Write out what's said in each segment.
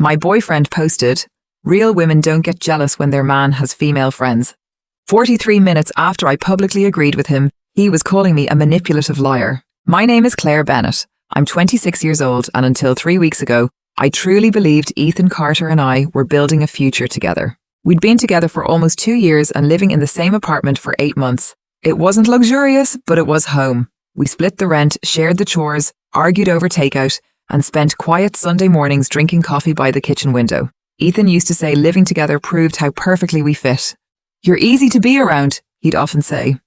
My boyfriend posted, "Real women don't get jealous when their man has female friends." 43 minutes after I publicly agreed with him, he was calling me a manipulative liar. My name is Claire Bennett. I'm 26 years old, and until 3 weeks ago, I truly believed Ethan Carter and I were building a future together. We'd been together for almost 2 years and living in the same apartment for 8 months. It wasn't luxurious, but it was home. We split the rent, shared the chores, argued over takeout, and spent quiet Sunday mornings drinking coffee by the kitchen window. Ethan used to say living together proved how perfectly we fit. "You're easy to be around," he'd often say.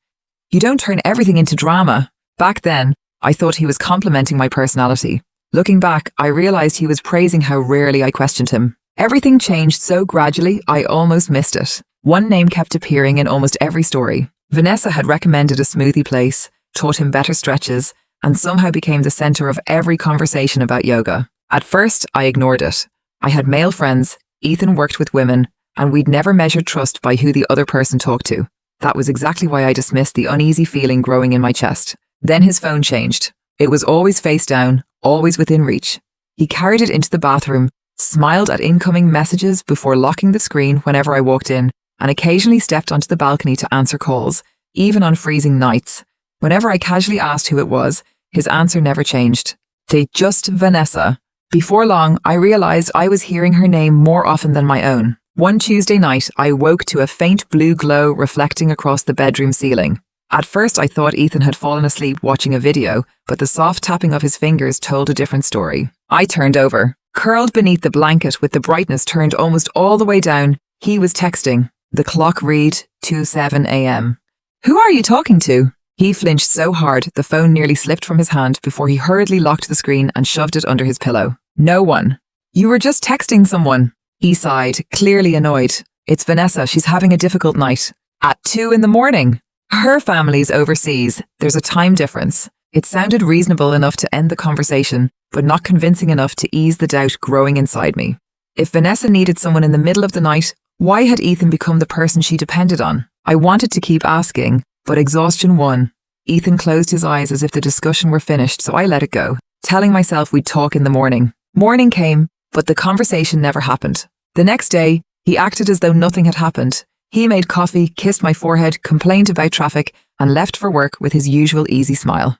"You don't turn everything into drama." Back then, I thought he was complimenting my personality. Looking back, I realized he was praising how rarely I questioned him. Everything changed so gradually, I almost missed it. One name kept appearing in almost every story. Vanessa had recommended a smoothie place, taught him better stretches, and somehow became the center of every conversation about yoga. At first, I ignored it. I had male friends, Ethan worked with women, and we'd never measured trust by who the other person talked to. That was exactly why I dismissed the uneasy feeling growing in my chest. Then his phone changed. It was always face down, always within reach. He carried it into the bathroom, smiled at incoming messages before locking the screen whenever I walked in, and occasionally stepped onto the balcony to answer calls, even on freezing nights. Whenever I casually asked who it was, his answer never changed. Just Vanessa. Before long, I realized I was hearing her name more often than my own. One Tuesday night, I woke to a faint blue glow reflecting across the bedroom ceiling. At first, I thought Ethan had fallen asleep watching a video, but the soft tapping of his fingers told a different story. I turned over. Curled beneath the blanket with the brightness turned almost all the way down, he was texting. The clock read 2:07 a.m. "Who are you talking to?" He flinched so hard the phone nearly slipped from his hand before he hurriedly locked the screen and shoved it under his pillow. "No one." "You were just texting someone." He sighed, clearly annoyed. "It's Vanessa, she's having a difficult night." At 2 in the morning. Her family's overseas. There's a time difference. It sounded reasonable enough to end the conversation, but not convincing enough to ease the doubt growing inside me. If Vanessa needed someone in the middle of the night, why had Ethan become the person she depended on? I wanted to keep asking, but exhaustion won. Ethan closed his eyes as if the discussion were finished, so I let it go, telling myself we'd talk in the morning. Morning came, but the conversation never happened. The next day, he acted as though nothing had happened. He made coffee, kissed my forehead, complained about traffic, and left for work with his usual easy smile.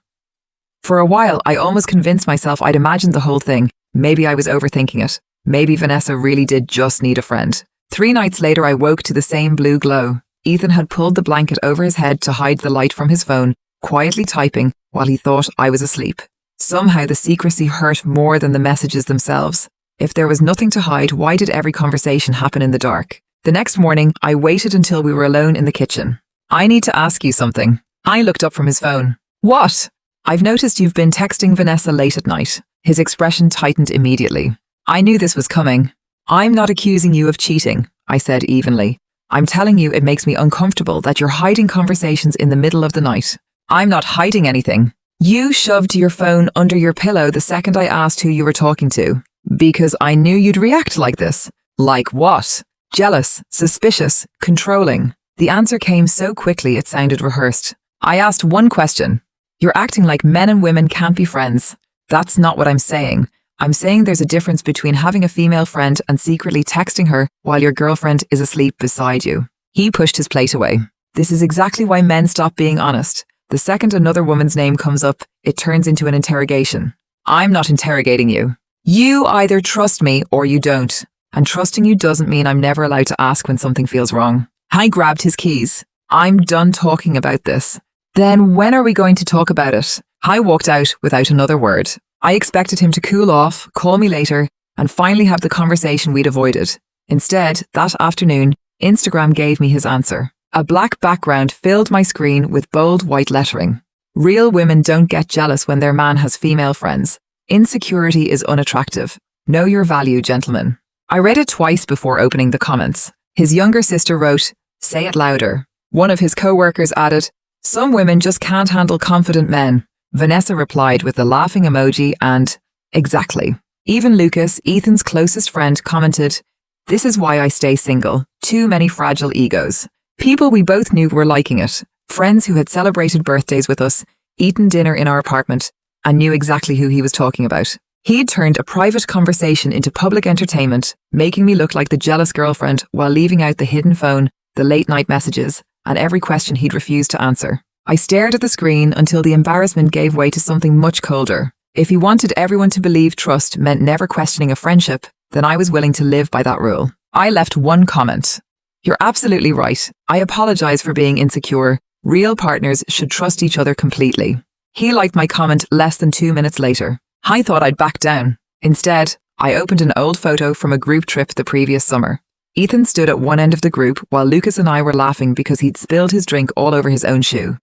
For a while, I almost convinced myself I'd imagined the whole thing. Maybe I was overthinking it. Maybe Vanessa really did just need a friend. 3 nights later, I woke to the same blue glow. Ethan had pulled the blanket over his head to hide the light from his phone, quietly typing while he thought I was asleep. Somehow the secrecy hurt more than the messages themselves. If there was nothing to hide, why did every conversation happen in the dark? The next morning, I waited until we were alone in the kitchen. "I need to ask you something." I looked up from his phone. "What?" "I've noticed you've been texting Vanessa late at night." His expression tightened immediately. I knew this was coming. "I'm not accusing you of cheating," I said evenly. "I'm telling you it makes me uncomfortable that you're hiding conversations in the middle of the night." "I'm not hiding anything." "You shoved your phone under your pillow the second I asked who you were talking to. Because I knew you'd react like this." "Like what?" "Jealous, suspicious, controlling." The answer came so quickly it sounded rehearsed. I asked one question. "You're acting like men and women can't be friends." "That's not what I'm saying. I'm saying there's a difference between having a female friend and secretly texting her while your girlfriend is asleep beside you." He pushed his plate away. "This is exactly why men stop being honest. The second another woman's name comes up, it turns into an interrogation." "I'm not interrogating you. You either trust me or you don't. And trusting you doesn't mean I'm never allowed to ask when something feels wrong." I grabbed his keys. "I'm done talking about this." "Then when are we going to talk about it?" I walked out without another word. I expected him to cool off, call me later, and finally have the conversation we'd avoided. Instead, that afternoon, Instagram gave me his answer. A black background filled my screen with bold white lettering. "Real women don't get jealous when their man has female friends. Insecurity is unattractive. Know your value, gentlemen." I read it twice before opening the comments. His younger sister wrote, "Say it louder." One of his co-workers added, "Some women just can't handle confident men." Vanessa replied with a laughing emoji and, "Exactly." Even Lucas, Ethan's closest friend, commented, "This is why I stay single. Too many fragile egos." People we both knew were liking it. Friends who had celebrated birthdays with us, eaten dinner in our apartment, and knew exactly who he was talking about. He'd turned a private conversation into public entertainment, making me look like the jealous girlfriend while leaving out the hidden phone, the late-night messages, and every question he'd refused to answer. I stared at the screen until the embarrassment gave way to something much colder. If he wanted everyone to believe trust meant never questioning a friendship, then I was willing to live by that rule. I left one comment. "You're absolutely right. I apologize for being insecure. Real partners should trust each other completely." He liked my comment less than 2 minutes later. I thought I'd back down. Instead, I opened an old photo from a group trip the previous summer. Ethan stood at one end of the group while Lucas and I were laughing because he'd spilled his drink all over his own shoe.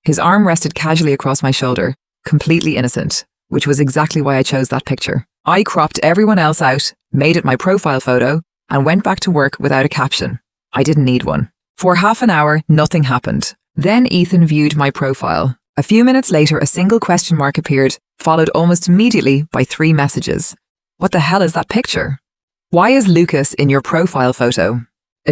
His arm rested casually across my shoulder, completely innocent, which was exactly why I chose that picture. I cropped everyone else out, made it my profile photo, and went back to work without a caption. I didn't need one. For half an hour, nothing happened. Then Ethan viewed my profile. A few minutes later, a single question mark appeared, followed almost immediately by 3 messages. "What the hell is that picture? Why is Lucas in your profile photo?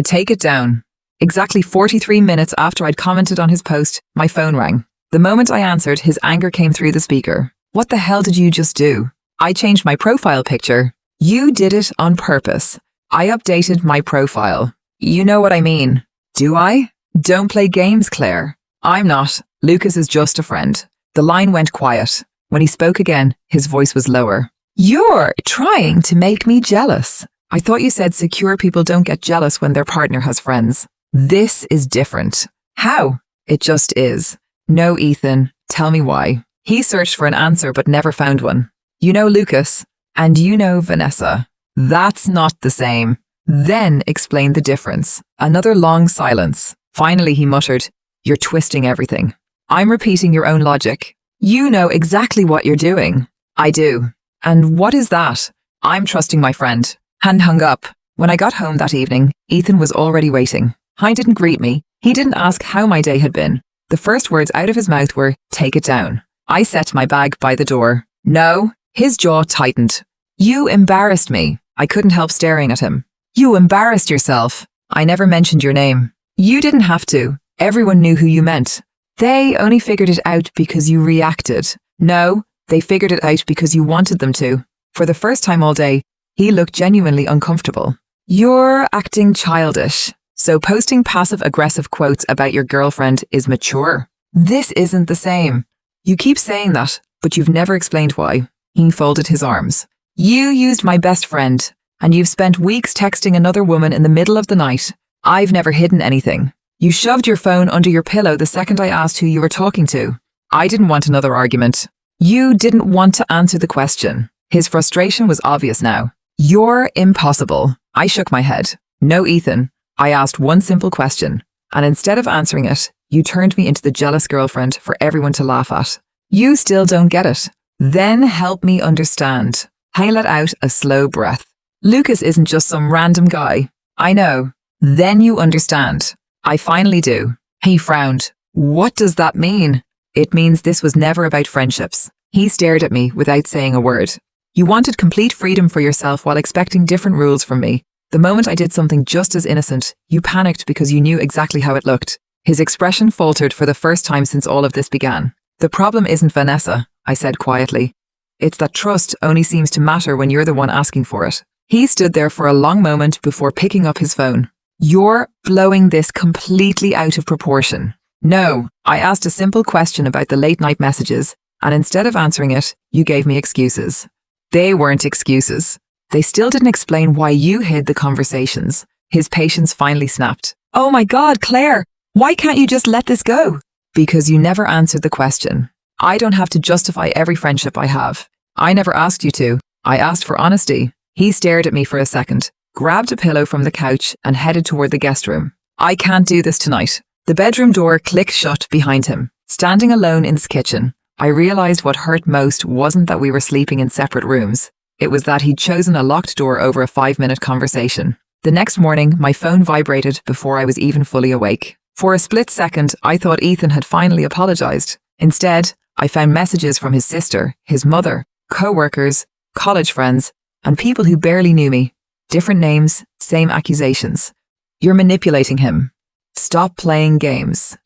Take it down." Exactly 43 minutes after I'd commented on his post, my phone rang. The moment I answered, his anger came through the speaker. "What the hell did you just do?" "I changed my profile picture." "You did it on purpose." "I updated my profile." "You know what I mean." "Do I?" "Don't play games, Claire." "I'm not. Lucas is just a friend." The line went quiet. When he spoke again, his voice was lower. "You're trying to make me jealous." "I thought you said secure people don't get jealous when their partner has friends." "This is different." "How?" "It just is." "No, Ethan, tell me why." He searched for an answer but never found one. "You know Lucas, and you know Vanessa. That's not the same." Then explained the difference. Another long silence. Finally he muttered, "You're twisting everything." "I'm repeating your own logic." "You know exactly what you're doing." "I do." "And what is that?" "I'm trusting my friend." And hung up. When I got home that evening, Ethan was already waiting. He didn't greet me. He didn't ask how my day had been. The first words out of his mouth were, "Take it down." I set my bag by the door. "No." His jaw tightened. "You embarrassed me." I couldn't help staring at him. "You embarrassed yourself." "I never mentioned your name." "You didn't have to. Everyone knew who you meant." "They only figured it out because you reacted." "No, they figured it out because you wanted them to." For the first time all day, he looked genuinely uncomfortable. "You're acting childish. So posting passive-aggressive quotes about your girlfriend is mature." "This isn't the same." "You keep saying that, but you've never explained why." He folded his arms. "You used my best friend, and you've spent weeks texting another woman in the middle of the night. I've never hidden anything. You shoved your phone under your pillow the second I asked who you were talking to." I didn't want another argument. "You didn't want to answer the question." His frustration was obvious now. "You're impossible." I shook my head. "No, Ethan. I asked one simple question, and instead of answering it, you turned me into the jealous girlfriend for everyone to laugh at. You still don't get it." "Then help me understand." I let out a slow breath. "Lucas isn't just some random guy." "I know." "Then you understand." "I finally do." He frowned. "What does that mean?" "It means this was never about friendships." He stared at me without saying a word. "You wanted complete freedom for yourself while expecting different rules from me. The moment I did something just as innocent, you panicked because you knew exactly how it looked." His expression faltered for the first time since all of this began. "The problem isn't Vanessa," I said quietly. "It's that trust only seems to matter when you're the one asking for it." He stood there for a long moment before picking up his phone. "You're blowing this completely out of proportion." "No, I asked a simple question about the late-night messages, and instead of answering it, you gave me excuses." "They weren't excuses." "They still didn't explain why you hid the conversations." His patience finally snapped. "Oh my God, Claire, why can't you just let this go?" "Because you never answered the question. I don't have to justify every friendship I have. I never asked you to. I asked for honesty." He stared at me for a second, grabbed a pillow from the couch, and headed toward the guest room. "I can't do this tonight." The bedroom door clicked shut behind him. Standing alone in his kitchen, I realized what hurt most wasn't that we were sleeping in separate rooms. It was that he'd chosen a locked door over a 5-minute conversation. The next morning, my phone vibrated before I was even fully awake. For a split second, I thought Ethan had finally apologized. Instead, I found messages from his sister, his mother, co-workers, college friends, and people who barely knew me. Different names, same accusations. "You're manipulating him. Stop playing games.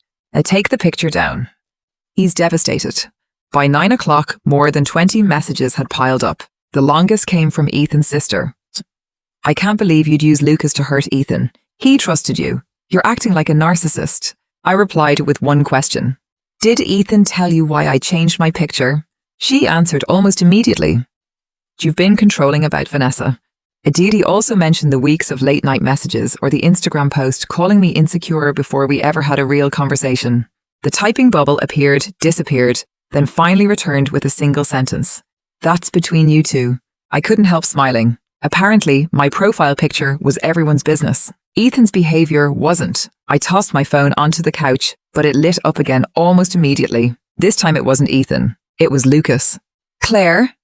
Take the picture down." He's devastated. By 9 o'clock, more than 20 messages had piled up. The longest came from Ethan's sister. I can't believe you'd use Lucas to hurt Ethan. He trusted you. You're acting like a narcissist. I replied with one question. Did Ethan tell you why I changed my picture? She answered almost immediately. You've been controlling about Vanessa. Aditi also mentioned the weeks of late-night messages or the Instagram post calling me insecure before we ever had a real conversation. The typing bubble appeared, disappeared, then finally returned with a single sentence. That's between you two. I couldn't help smiling. Apparently, my profile picture was everyone's business. Ethan's behavior wasn't. I tossed my phone onto the couch, but it lit up again almost immediately. This time it wasn't Ethan. It was Lucas. Claire?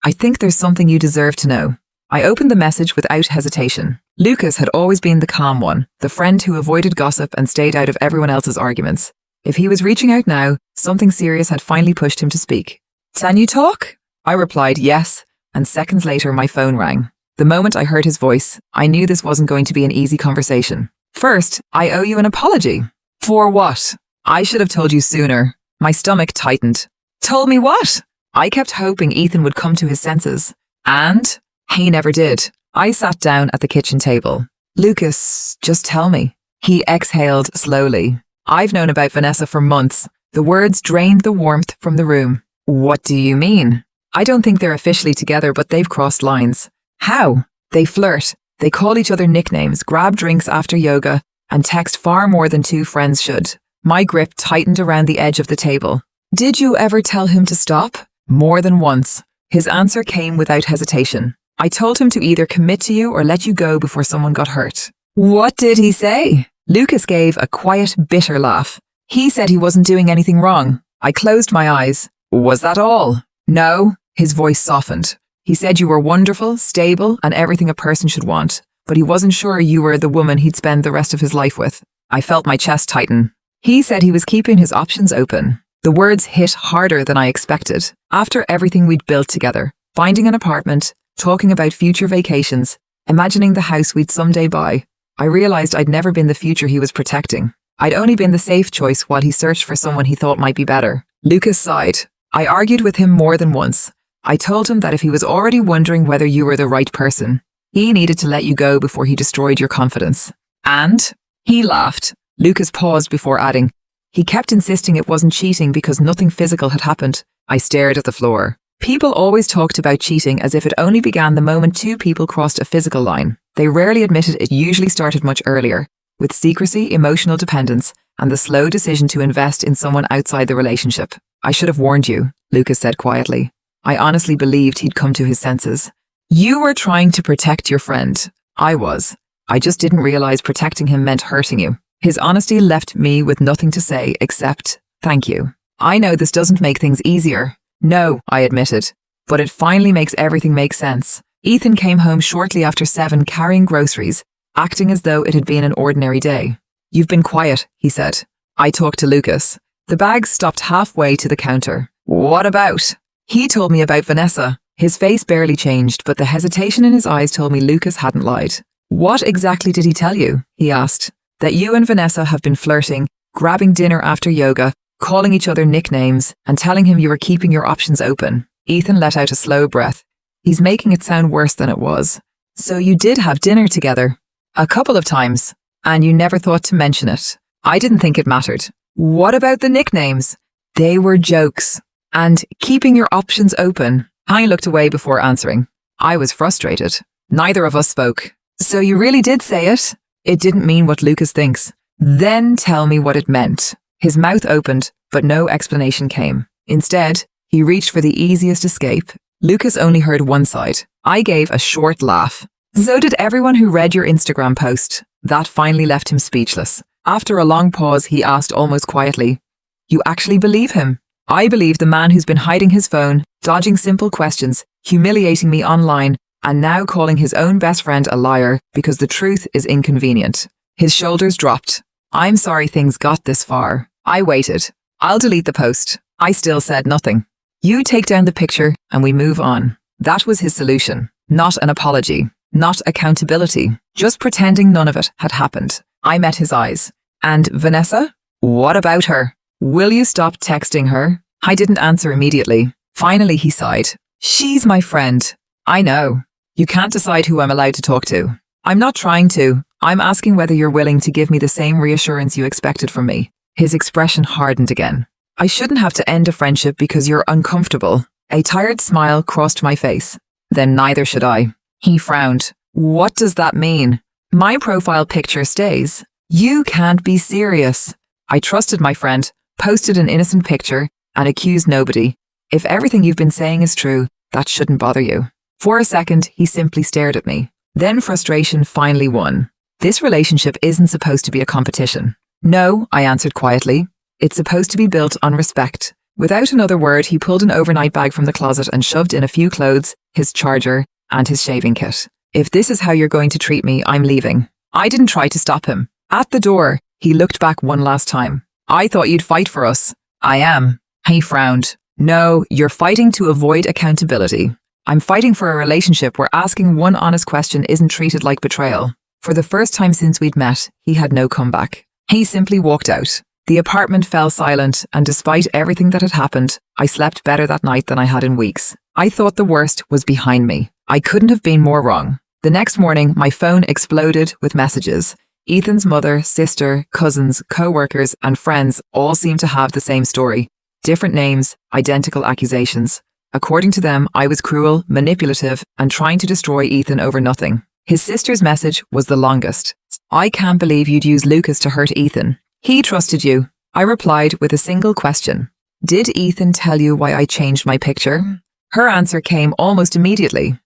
I think there's something you deserve to know. I opened the message without hesitation. Lucas had always been the calm one, the friend who avoided gossip and stayed out of everyone else's arguments. If he was reaching out now, something serious had finally pushed him to speak. Can you talk? I replied yes, and seconds later my phone rang. The moment I heard his voice, I knew this wasn't going to be an easy conversation. First, I owe you an apology. For what? I should have told you sooner. My stomach tightened. Told me what? I kept hoping Ethan would come to his senses. And he never did. I sat down at the kitchen table. Lucas, just tell me. He exhaled slowly. I've known about Vanessa for months. The words drained the warmth from the room. What do you mean? I don't think they're officially together, but they've crossed lines. How? They flirt. They call each other nicknames, grab drinks after yoga, and text far more than two friends should. My grip tightened around the edge of the table. Did you ever tell him to stop? More than once. His answer came without hesitation. I told him to either commit to you or let you go before someone got hurt. What did he say? Lucas gave a quiet, bitter laugh. He said he wasn't doing anything wrong. I closed my eyes. Was that all? No. His voice softened. He said you were wonderful, stable, and everything a person should want, but he wasn't sure you were the woman he'd spend the rest of his life with. I felt my chest tighten. He said he was keeping his options open. The words hit harder than I expected. After everything we'd built together, finding an apartment, talking about future vacations, imagining the house we'd someday buy, I realized I'd never been the future he was protecting. I'd only been the safe choice while he searched for someone he thought might be better. Lucas sighed. I argued with him more than once. I told him that if he was already wondering whether you were the right person, he needed to let you go before he destroyed your confidence. And? He laughed. Lucas paused before adding, he kept insisting it wasn't cheating because nothing physical had happened. I stared at the floor. People always talked about cheating as if it only began the moment two people crossed a physical line. They rarely admitted it usually started much earlier, with secrecy, emotional dependence, and the slow decision to invest in someone outside the relationship. I should have warned you, Lucas said quietly. I honestly believed he'd come to his senses. You were trying to protect your friend. I was. I just didn't realize protecting him meant hurting you. His honesty left me with nothing to say except, thank you. I know this doesn't make things easier. No, I admitted. But it finally makes everything make sense. Ethan came home shortly after 7 carrying groceries, acting as though it had been an ordinary day. You've been quiet, he said. I talked to Lucas. The bags stopped halfway to the counter. What about? He told me about Vanessa. His face barely changed, but the hesitation in his eyes told me Lucas hadn't lied. What exactly did he tell you? He asked. That you and Vanessa have been flirting, grabbing dinner after yoga, calling each other nicknames, and telling him you were keeping your options open. Ethan let out a slow breath. He's making it sound worse than it was. So you did have dinner together? A couple of times. And you never thought to mention it. I didn't think it mattered. What about the nicknames? They were jokes. And keeping your options open. I looked away before answering. I was frustrated. Neither of us spoke. So you really did say it? It didn't mean what Lucas thinks. Then tell me what it meant. His mouth opened, but no explanation came. Instead, he reached for the easiest escape. Lucas only heard one side. I gave a short laugh. So did everyone who read your Instagram post. That finally left him speechless. After a long pause, he asked almost quietly, you actually believe him? I believe the man who's been hiding his phone, dodging simple questions, humiliating me online, and now calling his own best friend a liar because the truth is inconvenient. His shoulders dropped. I'm sorry things got this far. I waited. I'll delete the post. I still said nothing. You take down the picture and we move on. That was his solution. Not an apology. Not accountability. Just pretending none of it had happened. I met his eyes. And Vanessa? What about her? Will you stop texting her? I didn't answer immediately. Finally, he sighed. She's my friend. I know. You can't decide who I'm allowed to talk to. I'm not trying to. I'm asking whether you're willing to give me the same reassurance you expected from me. His expression hardened again. I shouldn't have to end a friendship because you're uncomfortable. A tired smile crossed my face. Then neither should I. He frowned. What does that mean? My profile picture stays. You can't be serious. I trusted my friend, posted an innocent picture, and accused nobody. If everything you've been saying is true, that shouldn't bother you. For a second, he simply stared at me. Then frustration finally won. This relationship isn't supposed to be a competition. No, I answered quietly. It's supposed to be built on respect. Without another word, he pulled an overnight bag from the closet and shoved in a few clothes, his charger, and his shaving kit. If this is how you're going to treat me, I'm leaving. I didn't try to stop him. At the door, he looked back one last time. I thought you'd fight for us. I am. He frowned. No, you're fighting to avoid accountability. I'm fighting for a relationship where asking one honest question isn't treated like betrayal. For the first time since we'd met, he had no comeback. He simply walked out. The apartment fell silent, and despite everything that had happened, I slept better that night than I had in weeks. I thought the worst was behind me. I couldn't have been more wrong. The next morning, my phone exploded with messages. Ethan's mother, sister, cousins, co-workers, and friends all seemed to have the same story. Different names, identical accusations. According to them, I was cruel, manipulative, and trying to destroy Ethan over nothing. His sister's message was the longest. I can't believe you'd use Lucas to hurt Ethan. He trusted you. I replied with a single question. Did Ethan tell you why I changed my picture? Her answer came almost immediately.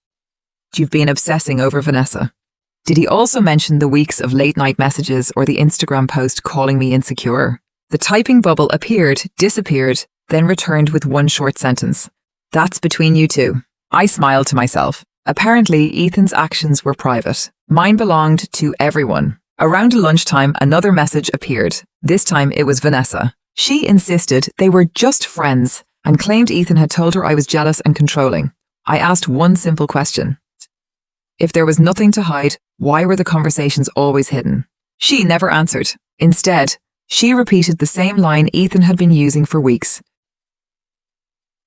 You've been obsessing over Vanessa. Did he also mention the weeks of late-night messages or the Instagram post calling me insecure? The typing bubble appeared, disappeared, then returned with one short sentence. That's between you two. I smiled to myself. Apparently, Ethan's actions were private. Mine belonged to everyone. Around lunchtime, another message appeared. This time it was Vanessa. She insisted they were just friends and claimed Ethan had told her I was jealous and controlling. I asked one simple question. If there was nothing to hide, why were the conversations always hidden? She never answered. Instead, she repeated the same line Ethan had been using for weeks.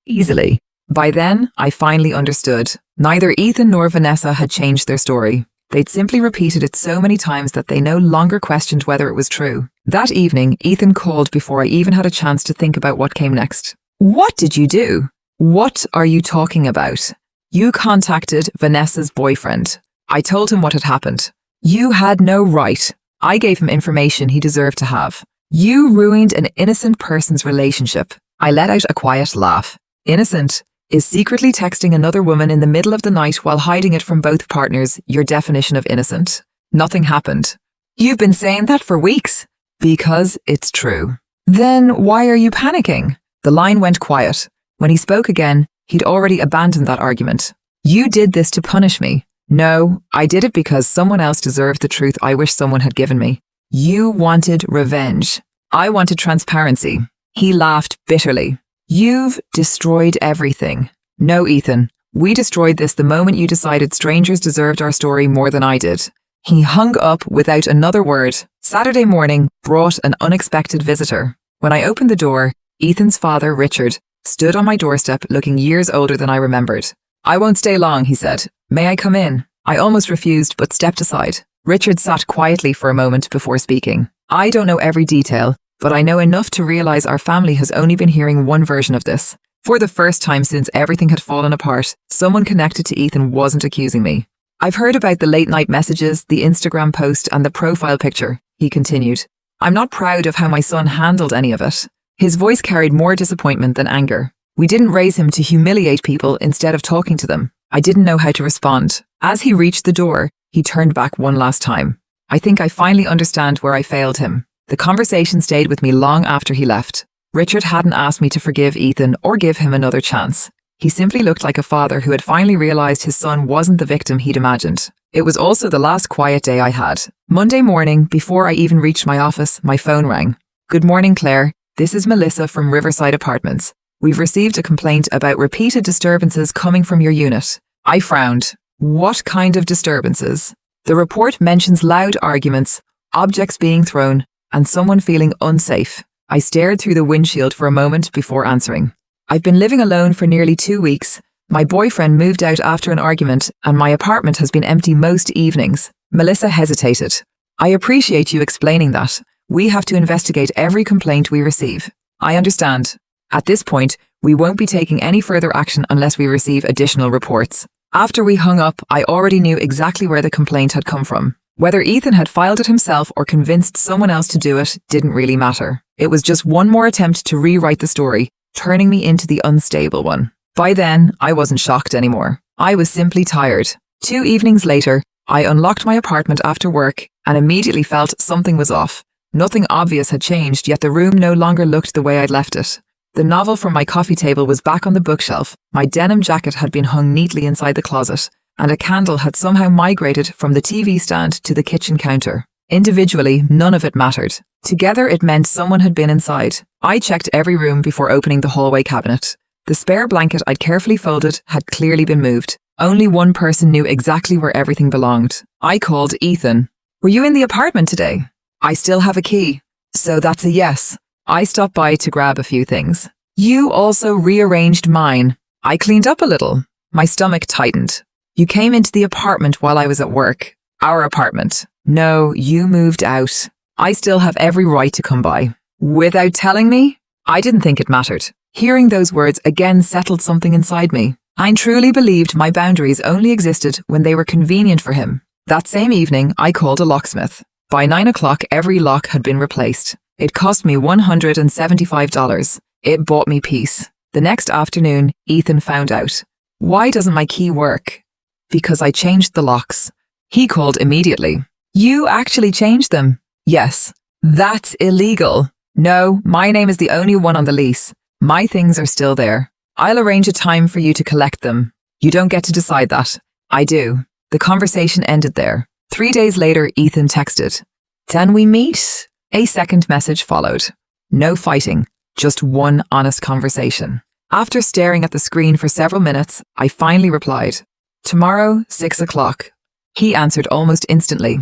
Easily. By then, I finally understood. Neither Ethan nor Vanessa had changed their story. They'd simply repeated it so many times that they no longer questioned whether it was true. That evening, Ethan called before I even had a chance to think about what came next. What did you do? What are you talking about? You contacted Vanessa's boyfriend. I told him what had happened. You had no right. I gave him information he deserved to have. You ruined an innocent person's relationship. I let out a quiet laugh. Innocent? Is secretly texting another woman in the middle of the night while hiding it from both partners your definition of innocent? Nothing happened. You've been saying that for weeks. Because it's true. Then why are you panicking? The line went quiet. When he spoke again, he'd already abandoned that argument. You did this to punish me. No, I did it because someone else deserved the truth I wish someone had given me. You wanted revenge. I wanted transparency. He laughed bitterly. You've destroyed everything. No, Ethan. We destroyed this the moment you decided strangers deserved our story more than I did. He hung up without another word. Saturday morning brought an unexpected visitor. When I opened the door, Ethan's father, Richard, stood on my doorstep looking years older than I remembered. I won't stay long, he said. May I come in? I almost refused but stepped aside. Richard sat quietly for a moment before speaking. I don't know every detail, but I know enough to realize our family has only been hearing one version of this. For the first time since everything had fallen apart, someone connected to Ethan wasn't accusing me. I've heard about the late-night messages, the Instagram post, and the profile picture, he continued. I'm not proud of how my son handled any of it. His voice carried more disappointment than anger. We didn't raise him to humiliate people instead of talking to them. I didn't know how to respond. As he reached the door, he turned back one last time. I think I finally understand where I failed him. The conversation stayed with me long after he left. Richard hadn't asked me to forgive Ethan or give him another chance. He simply looked like a father who had finally realized his son wasn't the victim he'd imagined. It was also the last quiet day I had. Monday morning, before I even reached my office, my phone rang. Good morning, Claire. This is Melissa from Riverside Apartments. We've received a complaint about repeated disturbances coming from your unit. I frowned. What kind of disturbances? The report mentions loud arguments, objects being thrown, and someone feeling unsafe. I stared through the windshield for a moment before answering. I've been living alone for nearly 2 weeks, My boyfriend moved out after an argument, and my apartment has been empty most evenings. Melissa hesitated. I appreciate you explaining that. We have to investigate every complaint we receive. I understand. At this point, we won't be taking any further action unless we receive additional reports. After we hung up, I already knew exactly where the complaint had come from. Whether Ethan had filed it himself or convinced someone else to do it didn't really matter. It was just one more attempt to rewrite the story, turning me into the unstable one. By then, I wasn't shocked anymore. I was simply tired. 2 evenings later, I unlocked my apartment after work and immediately felt something was off. Nothing obvious had changed, yet the room no longer looked the way I'd left it. The novel from my coffee table was back on the bookshelf, my denim jacket had been hung neatly inside the closet, and a candle had somehow migrated from the TV stand to the kitchen counter. Individually, none of it mattered. Together, it meant someone had been inside. I checked every room before opening the hallway cabinet. The spare blanket I'd carefully folded had clearly been moved. Only one person knew exactly where everything belonged. I called Ethan. Were you in the apartment today? I still have a key. So that's a yes. I stopped by to grab a few things. You also rearranged mine. I cleaned up a little. My stomach tightened. You came into the apartment while I was at work. Our apartment. No, you moved out. I still have every right to come by. Without telling me? I didn't think it mattered. Hearing those words again settled something inside me. I truly believed my boundaries only existed when they were convenient for him. That same evening, I called a locksmith. By 9 o'clock, every lock had been replaced. It cost me $175. It bought me peace. The next afternoon, Ethan found out. Why doesn't my key work? Because I changed the locks. He called immediately. You actually changed them? Yes. That's illegal. No, my name is the only one on the lease. My things are still there. I'll arrange a time for you to collect them. You don't get to decide that. I do. The conversation ended there. 3 days later, Ethan texted. Can we meet? A second message followed. No fighting, just one honest conversation. After staring at the screen for several minutes, I finally replied. Tomorrow, 6 o'clock. He answered almost instantly.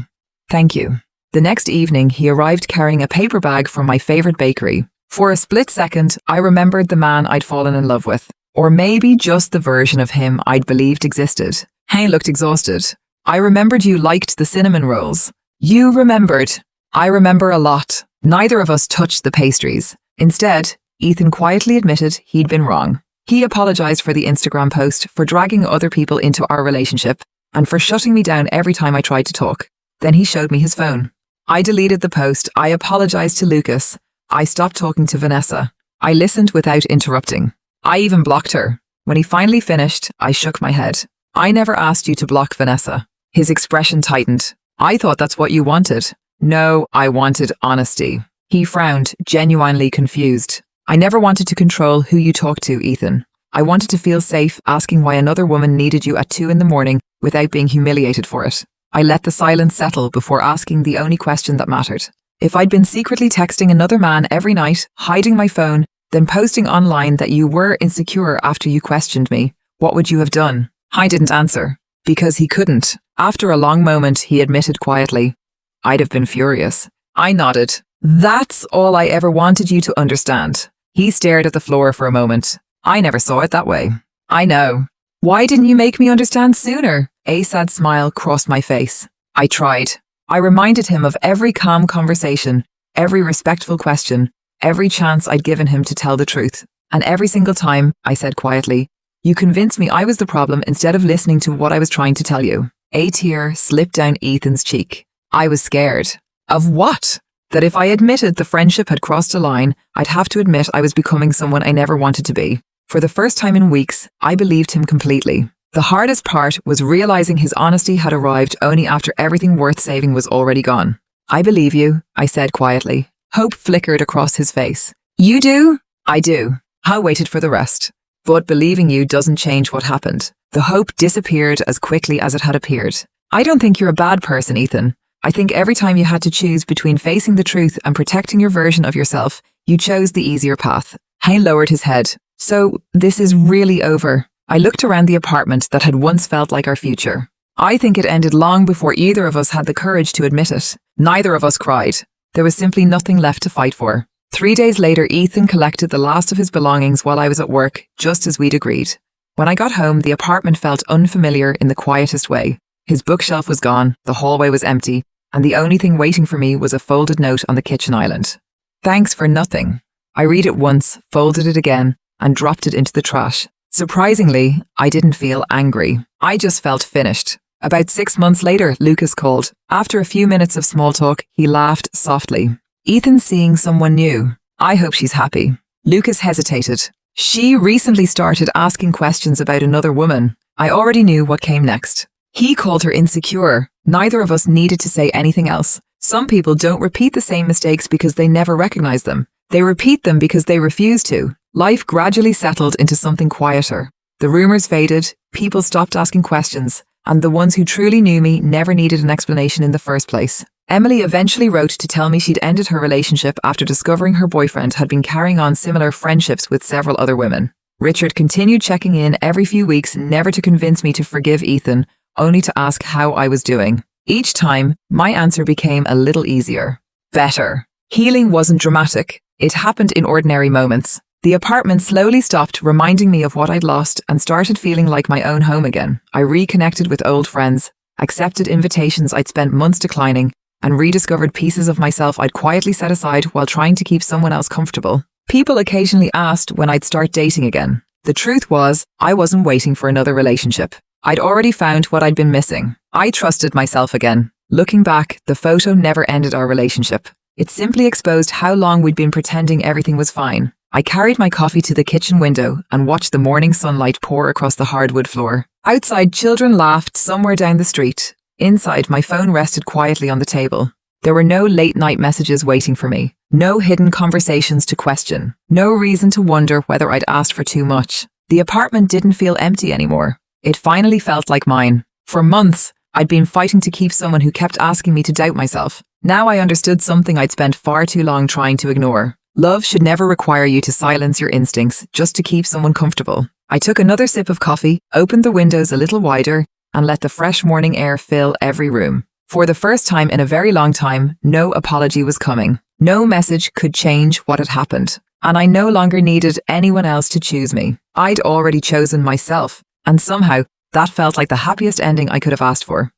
Thank you. The next evening, he arrived carrying a paper bag from my favorite bakery. For a split second, I remembered the man I'd fallen in love with. Or maybe just the version of him I'd believed existed. He looked exhausted. I remembered you liked the cinnamon rolls. You remembered. I remember a lot. Neither of us touched the pastries. Instead, Ethan quietly admitted he'd been wrong. He apologized for the Instagram post, for dragging other people into our relationship, and for shutting me down every time I tried to talk. Then he showed me his phone. I deleted the post. I apologized to Lucas. I stopped talking to Vanessa. I listened without interrupting. I even blocked her. When he finally finished, I shook my head. I never asked you to block Vanessa. His expression tightened. I thought that's what you wanted. No, I wanted honesty. He frowned, genuinely confused. I never wanted to control who you talked to, Ethan. I wanted to feel safe asking why another woman needed you at 2 a.m. without being humiliated for it. I let the silence settle before asking the only question that mattered. If I'd been secretly texting another man every night, hiding my phone, then posting online that you were insecure after you questioned me, what would you have done? I didn't answer. Because he couldn't. After a long moment, he admitted quietly. I'd have been furious. I nodded. That's all I ever wanted you to understand. He stared at the floor for a moment. I never saw it that way. I know. Why didn't you make me understand sooner? A sad smile crossed my face. I tried. I reminded him of every calm conversation, every respectful question, every chance I'd given him to tell the truth. And every single time, I said quietly, you convinced me I was the problem instead of listening to what I was trying to tell you. A tear slipped down Ethan's cheek. I was scared. Of what? That if I admitted the friendship had crossed a line, I'd have to admit I was becoming someone I never wanted to be. For the first time in weeks, I believed him completely. The hardest part was realizing his honesty had arrived only after everything worth saving was already gone. I believe you, I said quietly. Hope flickered across his face. You do? I do. I waited for the rest. But believing you doesn't change what happened. The hope disappeared as quickly as it had appeared. I don't think you're a bad person, Ethan. I think every time you had to choose between facing the truth and protecting your version of yourself, you chose the easier path. He lowered his head. So, this is really over. I looked around the apartment that had once felt like our future. I think it ended long before either of us had the courage to admit it. Neither of us cried. There was simply nothing left to fight for. 3 days later, Ethan collected the last of his belongings while I was at work, just as we'd agreed. When I got home, the apartment felt unfamiliar in the quietest way. His bookshelf was gone, the hallway was empty, and the only thing waiting for me was a folded note on the kitchen island. Thanks for nothing. I read it once, folded it again, and dropped it into the trash. Surprisingly, I didn't feel angry. I just felt finished. About 6 months later, Lucas called. After a few minutes of small talk, he laughed softly. Ethan's seeing someone new. I hope she's happy. Lucas hesitated. She recently started asking questions about another woman. I already knew what came next. He called her insecure. Neither of us needed to say anything else. Some people don't repeat the same mistakes because they never recognize them. They repeat them because they refuse to. Life gradually settled into something quieter. The rumors faded, people stopped asking questions, and the ones who truly knew me never needed an explanation in the first place. Emily eventually wrote to tell me she'd ended her relationship after discovering her boyfriend had been carrying on similar friendships with several other women. Richard continued checking in every few weeks, never to convince me to forgive Ethan, only to ask how I was doing. Each time, my answer became a little easier. Better. Healing wasn't dramatic. It happened in ordinary moments. The apartment slowly stopped reminding me of what I'd lost and started feeling like my own home again. I reconnected with old friends, accepted invitations I'd spent months declining, and rediscovered pieces of myself I'd quietly set aside while trying to keep someone else comfortable. People occasionally asked when I'd start dating again. The truth was, I wasn't waiting for another relationship. I'd already found what I'd been missing. I trusted myself again. Looking back, the photo never ended our relationship. It simply exposed how long we'd been pretending everything was fine. I carried my coffee to the kitchen window and watched the morning sunlight pour across the hardwood floor. Outside, children laughed somewhere down the street. Inside, my phone rested quietly on the table. There were no late-night messages waiting for me. No hidden conversations to question. No reason to wonder whether I'd asked for too much. The apartment didn't feel empty anymore. It finally felt like mine. For months, I'd been fighting to keep someone who kept asking me to doubt myself. Now I understood something I'd spent far too long trying to ignore. Love should never require you to silence your instincts just to keep someone comfortable. I took another sip of coffee, opened the windows a little wider, and let the fresh morning air fill every room. For the first time in a very long time, no apology was coming. No message could change what had happened. And I no longer needed anyone else to choose me. I'd already chosen myself. And somehow, that felt like the happiest ending I could have asked for.